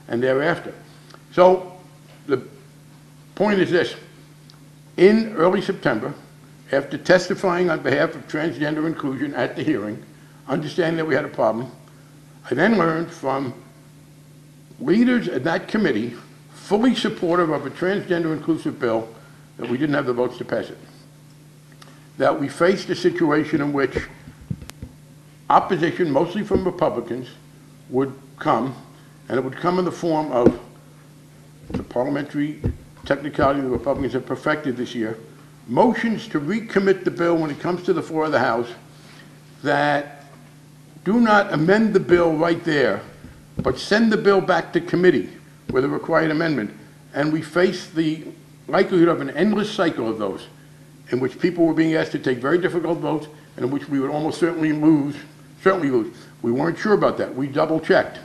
and thereafter. So the point is this. In early September, after testifying on behalf of transgender inclusion at the hearing, understanding that we had a problem, I then learned from leaders at that committee, fully supportive of a transgender inclusive bill, that we didn't have the votes to pass it. That we faced a situation in which opposition, mostly from Republicans, would come, and it would come in the form of the parliamentary technicality the Republicans have perfected this year, motions to recommit the bill when it comes to the floor of the House that do not amend the bill right there, but send the bill back to committee with a required amendment. And we face the likelihood of an endless cycle of those, in which people were being asked to take very difficult votes, and in which we would almost certainly lose. We weren't sure about that. We double-checked.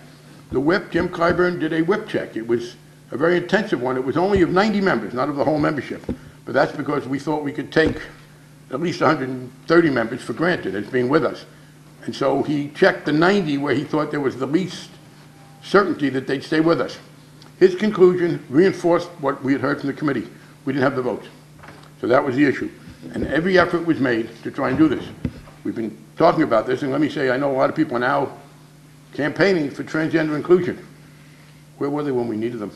The whip, Jim Clyburn, did a whip check. It was a very intensive one. It was only of 90 members, not of the whole membership. But that's because we thought we could take at least 130 members for granted as being with us. And so he checked the 90 where he thought there was the least certainty that they'd stay with us. His conclusion reinforced what we had heard from the committee. We didn't have the votes. So that was the issue. And every effort was made to try and do this. We've been talking about this, and let me say, I know a lot of people are now campaigning for transgender inclusion. Where were they when we needed them?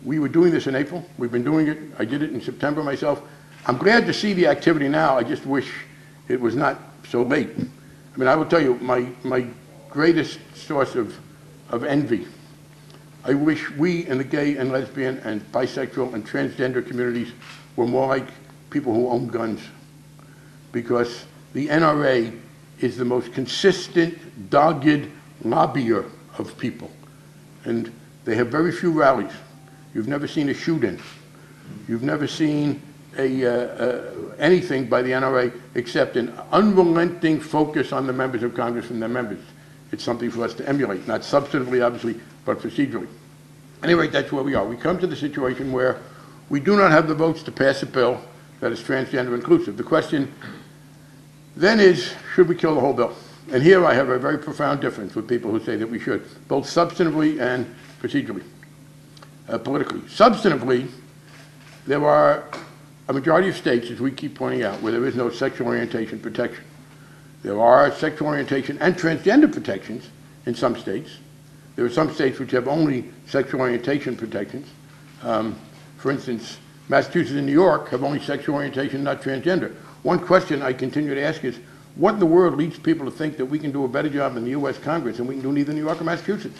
We were doing this in April. We've been doing it. I did it in September myself. I'm glad to see the activity now. I just wish it was not so late. I mean, I will tell you, my greatest source of envy, I wish we in the gay and lesbian and bisexual and transgender communities were more like people who own guns, because the NRA is the most consistent, dogged lobbyer of people. And they have very few rallies. You've never seen a shoot-in. You've never seen anything by the NRA except an unrelenting focus on the members of Congress and their members. It's something for us to emulate, not substantively, obviously, but procedurally. At any rate, that's where we are. We come to the situation where we do not have the votes to pass a bill that is transgender inclusive. The question then is, should we kill the whole bill? And here I have a very profound difference with people who say that we should, both substantively and procedurally, politically. Substantively, there are a majority of states, as we keep pointing out, where there is no sexual orientation protection. There are sexual orientation and transgender protections in some states. There are some states which have only sexual orientation protections. For instance, Massachusetts and New York have only sexual orientation, not transgender. One question I continue to ask is, what in the world leads people to think that we can do a better job in the U.S. Congress than we can do in either New York or Massachusetts?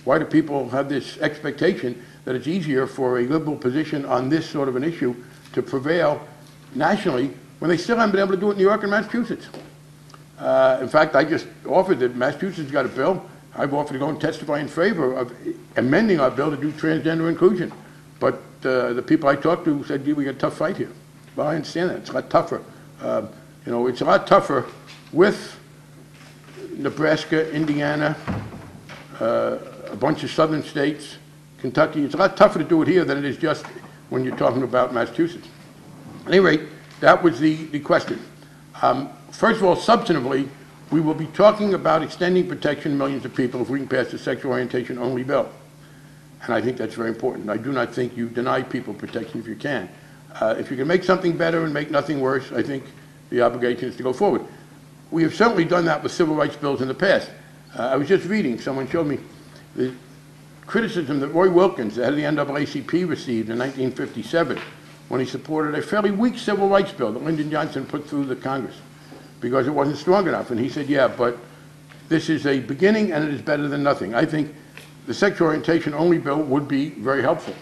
Why do people have this expectation that it's easier for a liberal position on this sort of an issue to prevail nationally when they still haven't been able to do it in New York and Massachusetts? In fact, I just offered that Massachusetts got a bill. I've offered to go and testify in favor of amending our bill to do transgender inclusion. But the people I talked to said, gee, we got a tough fight here. Well, I understand that. It's a lot tougher. You know, it's a lot tougher with Nebraska, Indiana, a bunch of southern states, Kentucky. It's a lot tougher to do it here than it is just when you're talking about Massachusetts. At any rate, that was the question. First of all, substantively, we will be talking about extending protection to millions of people if we can pass the sexual orientation only bill. And I think that's very important. I do not think you deny people protection if you can. If you can make something better and make nothing worse, I think the obligation is to go forward. We have certainly done that with civil rights bills in the past. I was just reading, someone showed me the criticism that Roy Wilkins, the head of the NAACP, received in 1957 when he supported a fairly weak civil rights bill that Lyndon Johnson put through the Congress because it wasn't strong enough. And he said, yeah, but this is a beginning and it is better than nothing. I think the sexual orientation only bill would be very helpful.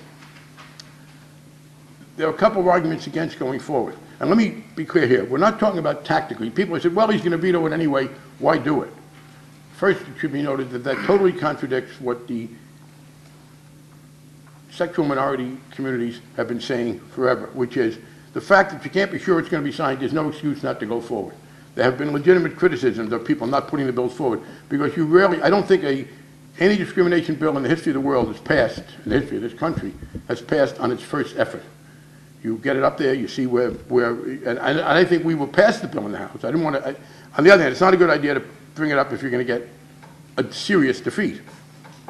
There are a couple of arguments against going forward. And let me be clear here. We're not talking about tactically. People have said, well, he's going to veto it anyway. Why do it? First, it should be noted that that totally contradicts what the sexual minority communities have been saying forever, which is the fact that you can't be sure it's going to be signed is no excuse not to go forward. There have been legitimate criticisms of people not putting the bills forward because you rarely, I don't think a anti-discrimination bill in the history of the world has passed, in the history of this country, has passed on its first effort. You get it up there, you see where and I think we will pass the bill in the House. I didn't want to, on the other hand, it's not a good idea to bring it up if you're going to get a serious defeat.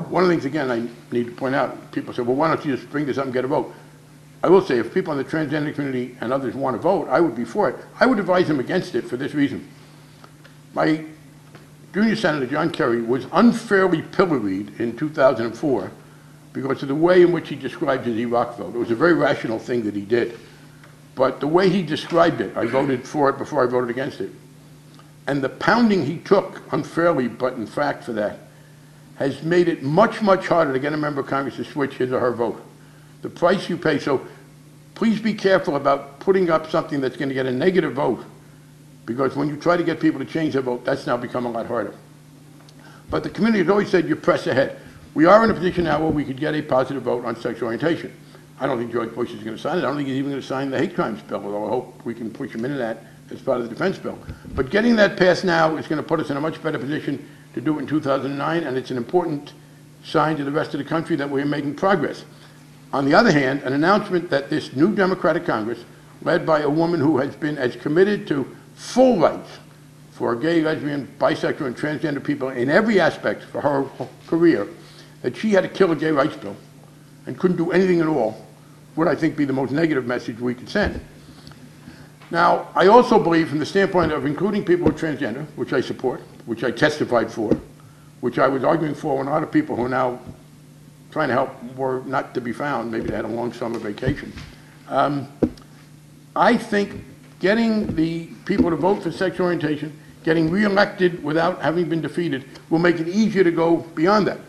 one of the things, again, I need to point out, people say, well, why don't you just bring this up and get a vote? I will say, if people in the transgender community and others want to vote, I would be for it. I would advise them against it for this reason. My junior senator, John Kerry, was unfairly pilloried in 2004 because of the way in which he described his Iraq vote. It was a very rational thing that he did. But the way he described it, I voted for it before I voted against it. And the pounding he took, unfairly, but in fact for that, has made it much, much harder to get a member of Congress to switch his or her vote. The price you pay. So please be careful about putting up something that's going to get a negative vote, because when you try to get people to change their vote, that's now become a lot harder. But the community has always said you press ahead. We are in a position now where we could get a positive vote on sexual orientation. I don't think George Bush is going to sign it. I don't think he's even going to sign the hate crimes bill, although I hope we can push him into that as part of the defense bill. But getting that passed now is going to put us in a much better position to do it in 2009, and it's an important sign to the rest of the country that we're making progress. On the other hand, an announcement that this new Democratic Congress, led by a woman who has been as committed to full rights for gay, lesbian, bisexual, and transgender people in every aspect for her career, that she had to kill a gay rights bill and couldn't do anything at all, would I think be the most negative message we could send. Now, I also believe from the standpoint of including people who are transgender, which I support, which I testified for, which I was arguing for when a lot of people who are now trying to help were not to be found, maybe they had a long summer vacation. I think getting the people to vote for sexual orientation, getting reelected without having been defeated, will make it easier to go beyond that.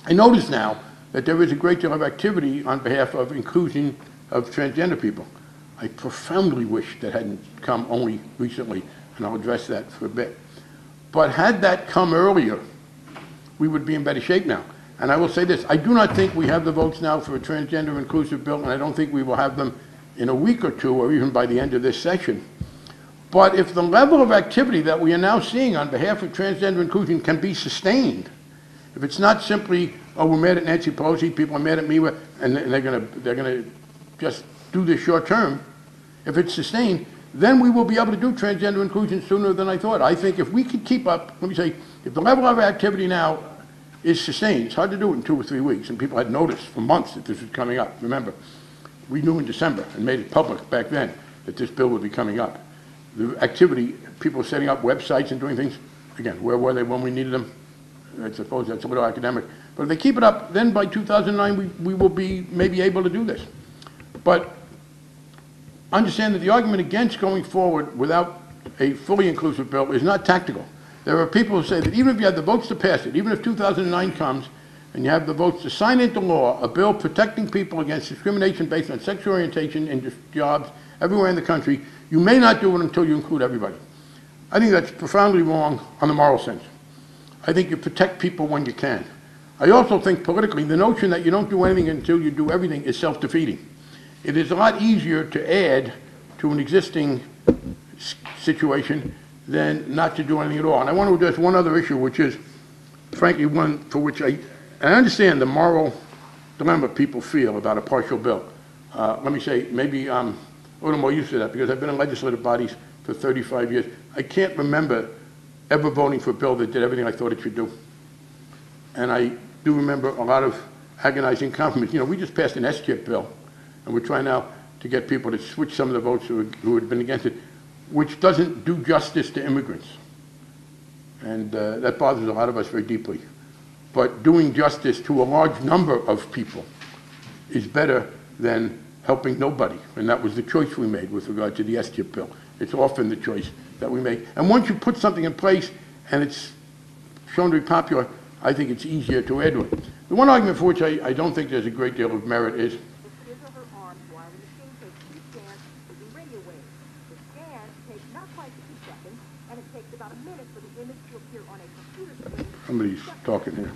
I notice now that there is a great deal of activity on behalf of inclusion of transgender people. I profoundly wish that hadn't come only recently, and I'll address that for a bit. But had that come earlier, we would be in better shape now. And I will say this, I do not think we have the votes now for a transgender inclusive bill, and I don't think we will have them in a week or two, or even by the end of this session. But if the level of activity that we are now seeing on behalf of transgender inclusion can be sustained, if it's not simply, oh, we're mad at Nancy Pelosi, people are mad at me, and they're going to just do this short term, if it's sustained, then we will be able to do transgender inclusion sooner than I thought. I think if we could keep up, let me say, if the level of activity now is sustained, it's hard to do it in 2 or 3 weeks, and people had noticed for months that this was coming up. Remember, we knew in December and made it public back then that this bill would be coming up. The activity, people setting up websites and doing things, again, where were they when we needed them? I suppose that's a little academic. But if they keep it up, then by 2009 we will be maybe able to do this. But understand that the argument against going forward without a fully inclusive bill is not tactical. There are people who say that even if you have the votes to pass it, even if 2009 comes and you have the votes to sign into law a bill protecting people against discrimination based on sexual orientation in jobs everywhere in the country, you may not do it until you include everybody. I think that's profoundly wrong on the moral sense. I think you protect people when you can. I also think politically the notion that you don't do anything until you do everything is self-defeating. It is a lot easier to add to an existing situation than not to do anything at all. And I want to address one other issue, which is, frankly, one for which I understand the moral dilemma people feel about a partial bill. Let me say, maybe I'm a little more used to that because I've been in legislative bodies for 35 years. I can't remember ever voting for a bill that did everything I thought it should do. And I do remember a lot of agonizing compliments. You know, we just passed an S-chip bill, and we're trying now to get people to switch some of the votes who had been against it, which doesn't do justice to immigrants. And that bothers a lot of us very deeply. But doing justice to a large number of people is better than helping nobody. And that was the choice we made with regard to the S-chip bill. It's often the choice that we make. And once you put something in place and it's shown to be popular, I think it's easier to add to it. The one argument for which I don't think there's a great deal of merit is somebody's talking here.